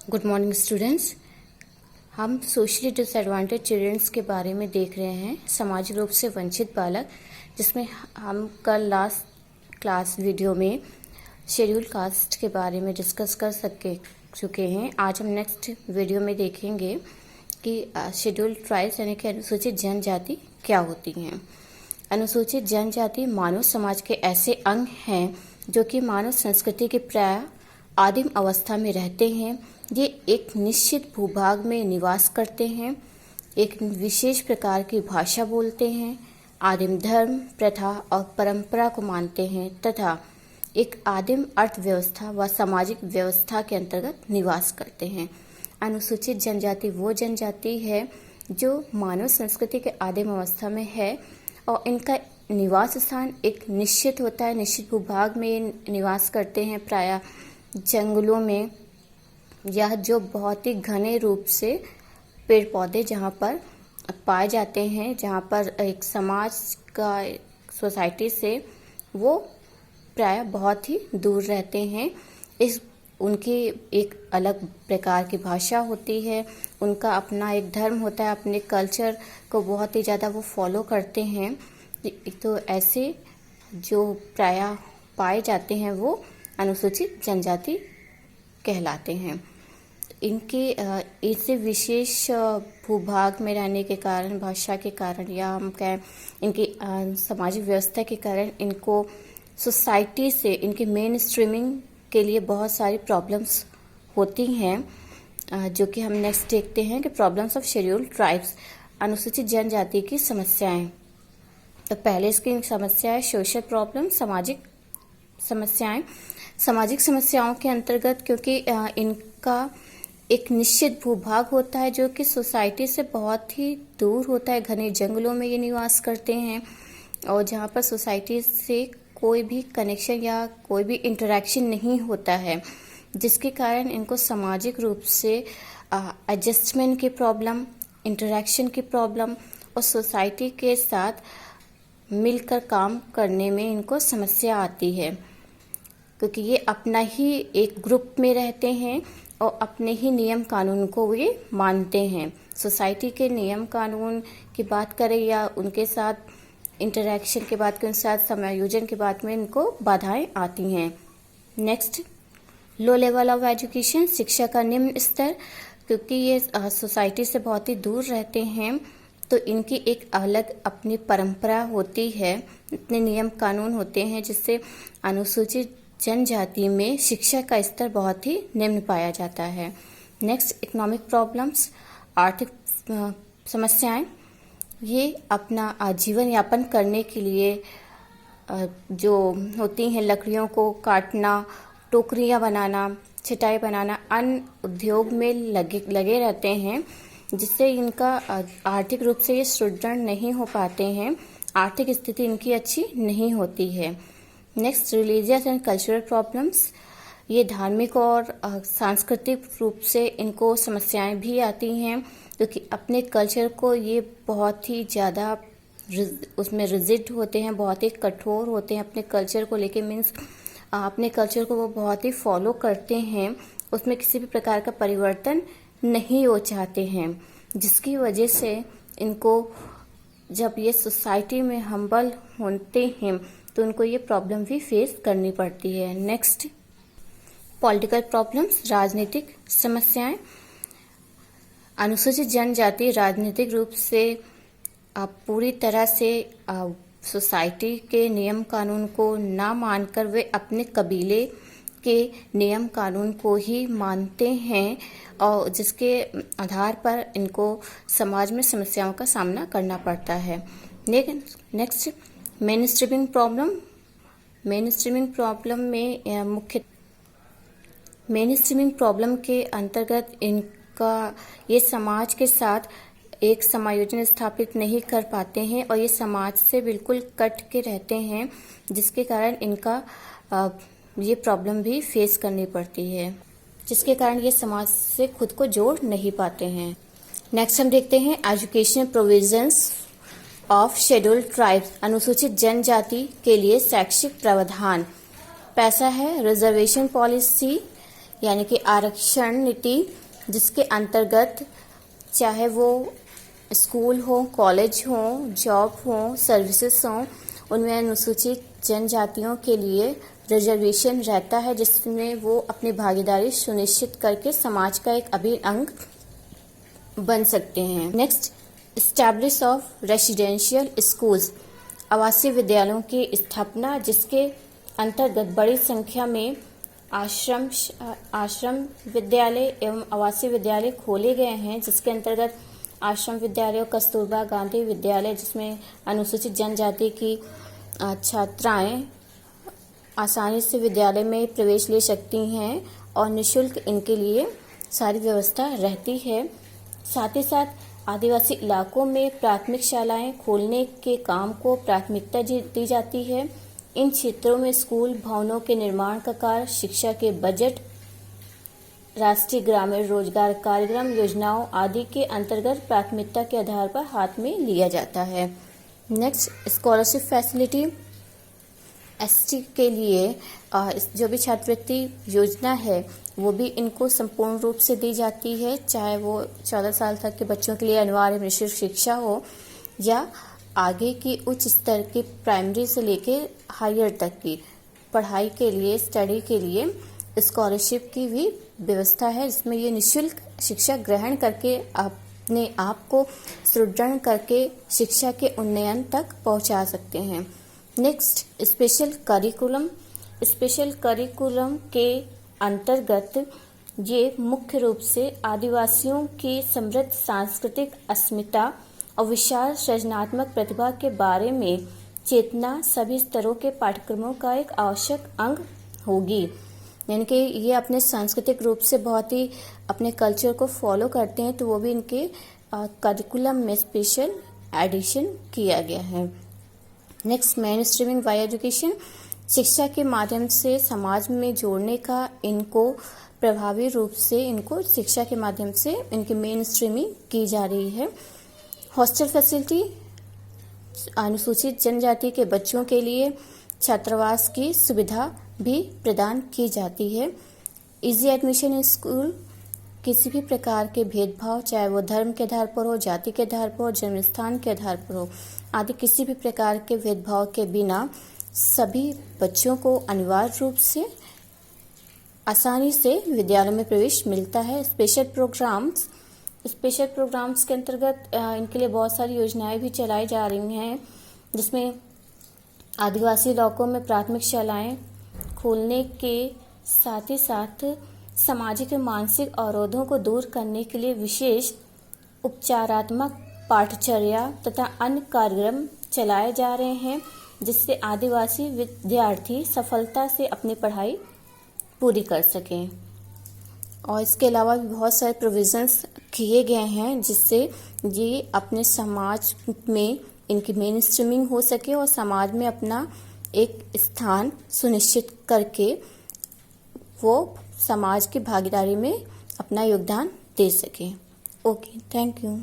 Good morning students. हम socially disadvantage children's के बारे में देख रहे हैं, सामाजिक रूप से वंचित बालक, जिसमें हम कल लास्ट क्लास वीडियो में शेड्यूल कास्ट के बारे में डिस्कस कर चुके हैं। आज हम नेक्स्ट वीडियो में देखेंगे कि शेड्यूल ट्राइब्स यानी कि अनुसूचित जनजाति क्या होती हैं। अनुसूचित जनजाति मानव समाज के ऐसे अंग हैं जो कि मानव संस्कृति के प्राय आदिम अवस्था में रहते हैं। ये एक निश्चित भूभाग में निवास करते हैं, एक विशेष प्रकार की भाषा बोलते हैं, आदिम धर्म, प्रथा और परंपरा को मानते हैं तथा एक आदिम अर्थव्यवस्था व सामाजिक व्यवस्था के अंतर्गत निवास करते हैं। अनुसूचित जनजाति वो जनजाति है जो मानव संस्कृति के आदिम अवस्था में है और इनका निवास स्थान एक निश्चित होता है, निश्चित भूभाग में निवास करते हैं, प्रायः जंगलों में, यह जो बहुत ही घने रूप से पेड़ पौधे जहाँ पर पाए जाते हैं, जहाँ पर एक समाज का सोसाइटी से वो प्राय बहुत ही दूर रहते हैं। उनकी एक अलग प्रकार की भाषा होती है, उनका अपना एक धर्म होता है, अपने कल्चर को बहुत ही ज़्यादा वो फॉलो करते हैं। तो ऐसे जो प्राय पाए जाते हैं वो अनुसूचित जनजाति कहलाते हैं। इनके इसे विशेष भूभाग में रहने के कारण, भाषा के कारण या हम कहें इनकी सामाजिक व्यवस्था के कारण इनको सोसाइटी से इनके मेन स्ट्रीमिंग के लिए बहुत सारी प्रॉब्लम्स होती हैं, जो कि हम नेक्स्ट देखते हैं कि प्रॉब्लम्स ऑफ शेड्यूल्ड ट्राइब्स, अनुसूचित जनजाति की समस्याएं। तो पहले इसकी समस्या है सोशल प्रॉब्लम, सामाजिक समस्याएं। सामाजिक समस्याओं के अंतर्गत क्योंकि इनका एक निश्चित भूभाग होता है जो कि सोसाइटी से बहुत ही दूर होता है, घने जंगलों में ये निवास करते हैं और जहाँ पर सोसाइटी से कोई भी कनेक्शन या कोई भी इंटरेक्शन नहीं होता है, जिसके कारण इनको सामाजिक रूप से एडजस्टमेंट की प्रॉब्लम, इंटरेक्शन की प्रॉब्लम और सोसाइटी के साथ मिलकर काम करने में इनको समस्या आती है, क्योंकि ये अपना ही एक ग्रुप में रहते हैं और अपने ही नियम कानून को ये मानते हैं। सोसाइटी के नियम कानून की बात करें या उनके साथ इंटरेक्शन की बात करें, उनके साथ समायोजन की बात में इनको बाधाएं आती हैं। Next, low level of education, शिक्षा का निम्न स्तर। क्योंकि ये सोसाइटी से बहुत ही दूर रहते हैं तो इनकी एक अलग अपनी परंपरा होती है, अपने नियम कानून होते हैं, जिससे अनुसूचित जनजाति में शिक्षा का स्तर बहुत ही निम्न पाया जाता है। नेक्स्ट, इकोनॉमिक प्रॉब्लम्स, आर्थिक समस्याएं। ये अपना जीवन यापन करने के लिए जो होती हैं, लकड़ियों को काटना, टोकरियां बनाना, चटाई बनाना, अन्य उद्योग में लगे रहते हैं, जिससे इनका आर्थिक रूप से ये सुदृढ़ नहीं हो पाते हैं, आर्थिक स्थिति इनकी अच्छी नहीं होती है। Next, religious and cultural problems. ये धार्मिक और सांस्कृतिक रूप से इनको समस्याएं भी आती हैं, क्योंकि अपने कल्चर को ये बहुत ही ज़्यादा उसमें रिजिड होते हैं, बहुत ही कठोर होते हैं अपने कल्चर को लेके, मीन्स अपने कल्चर को वो बहुत ही फॉलो करते हैं, उसमें किसी भी प्रकार का परिवर्तन नहीं हो चाहते हैं, जिसकी वजह से इनको जब ये सोसाइटी में हम्बल होते हैं तो उनको ये प्रॉब्लम भी फेस करनी पड़ती है। नेक्स्ट, पॉलिटिकल प्रॉब्लम्स, राजनीतिक समस्याएं। अनुसूचित जनजाति राजनीतिक रूप से पूरी तरह से सोसाइटी के नियम कानून को ना मानकर वे अपने कबीले के नियम कानून को ही मानते हैं और जिसके आधार पर इनको समाज में समस्याओं का सामना करना पड़ता है। Next, main streaming problem. Main streaming problem में मुख्य मेन स्ट्रीमिंग प्रॉब्लम के अंतर्गत इनका ये समाज के साथ एक समायोजन स्थापित नहीं कर पाते हैं और ये समाज से बिल्कुल कट के रहते हैं, जिसके कारण इनका ये प्रॉब्लम भी फेस करनी पड़ती है, जिसके कारण ये समाज से खुद को जोड़ नहीं पाते हैं। नेक्स्ट हम देखते हैं educational provisions of scheduled tribes, अनुसूचित जनजाति के लिए शैक्षिक प्रावधान। पैसा है रिजर्वेशन पॉलिसी, यानी कि आरक्षण नीति, जिसके अंतर्गत चाहे वो स्कूल हो, कॉलेज हो, जॉब हो, सर्विसेज हो, उनमें अनुसूचित जनजातियों के लिए रिजर्वेशन रहता है, जिसमें वो अपनी भागीदारी सुनिश्चित करके समाज का एक अभिन्न अंग बन सकते हैं। Next, establish of residential schools, आवासीय विद्यालयों की स्थापना, जिसके अंतर्गत बड़ी संख्या में आश्रम विद्यालय एवं आवासीय विद्यालय खोले गए हैं, जिसके अंतर्गत आश्रम विद्यालय, कस्तूरबा गांधी विद्यालय, जिसमें अनुसूचित जनजाति की छात्राएं आसानी से विद्यालय में प्रवेश ले सकती हैं और निःशुल्क इनके लिए सारी व्यवस्था रहती है। साथ ही साथ आदिवासी इलाकों में प्राथमिक शालाएं खोलने के काम को प्राथमिकता दी जाती है। इन क्षेत्रों में स्कूल भवनों के निर्माण का कार्य, शिक्षा के बजट, राष्ट्रीय ग्रामीण रोजगार कार्यक्रम योजनाओं आदि के अंतर्गत प्राथमिकता के आधार पर हाथ में लिया जाता है। नेक्स्ट, स्कॉलरशिप फैसिलिटी, एसटी के लिए जो भी छात्रवृत्ति योजना है वो भी इनको संपूर्ण रूप से दी जाती है, चाहे वो 14 साल तक के बच्चों के लिए अनिवार्य निःशुल्क शिक्षा हो या आगे की उच्च स्तर की प्राइमरी से लेके हायर तक की पढ़ाई के लिए, स्टडी के लिए स्कॉलरशिप की भी व्यवस्था है, जिसमें ये निःशुल्क शिक्षा ग्रहण करके अपने आप को सुदृढ़ करके शिक्षा के उन्नयन तक पहुंचा सकते हैं। नेक्स्ट, स्पेशल करिकुलम के अंतर्गत ये मुख्य रूप से आदिवासियों की समृद्ध सांस्कृतिक अस्मिता और विशाल सृजनात्मक प्रतिभा के बारे में चेतना सभी स्तरों के पाठ्यक्रमों का एक आवश्यक अंग होगी। यानी कि ये अपने सांस्कृतिक रूप से बहुत ही अपने कल्चर को फॉलो करते हैं, तो वो भी इनके करिकुलम में स्पेशल एडिशन किया गया है। Next, main streaming bye education, शिक्षा के माध्यम से समाज में जोड़ने का इनको प्रभावी रूप से इनको शिक्षा के माध्यम से इनकी मेन स्ट्रीमिंग की जा रही है। हॉस्टल फैसिलिटी, अनुसूचित जनजाति के बच्चों के लिए छात्रावास की सुविधा भी प्रदान की जाती है। इजी एडमिशन इन स्कूल, किसी भी प्रकार के भेदभाव, चाहे वो धर्म के आधार पर हो, जाति के आधार पर हो, जन्म स्थान के आधार पर हो, आदि किसी भी प्रकार के भेदभाव के बिना सभी बच्चों को अनिवार्य रूप से आसानी से विद्यालय में प्रवेश मिलता है। स्पेशल प्रोग्राम्स के अंतर्गत इनके लिए बहुत सारी योजनाएं भी चलाई जा रही हैं, जिसमें आदिवासी इलाकों में प्राथमिक शालाएं खोलने के साथ ही साथ सामाजिक और मानसिक अवरोधों को दूर करने के लिए विशेष उपचारात्मक पाठचर्या तथा अन्य कार्यक्रम चलाए जा रहे हैं, जिससे आदिवासी विद्यार्थी सफलता से अपनी पढ़ाई पूरी कर सकें। और इसके अलावा भी बहुत सारे प्रोविजंस किए गए हैं, जिससे ये अपने समाज में इनकी मेन स्ट्रीमिंग हो सके और समाज में अपना एक स्थान सुनिश्चित करके वो समाज की भागीदारी में अपना योगदान दे सके। Okay, thank you.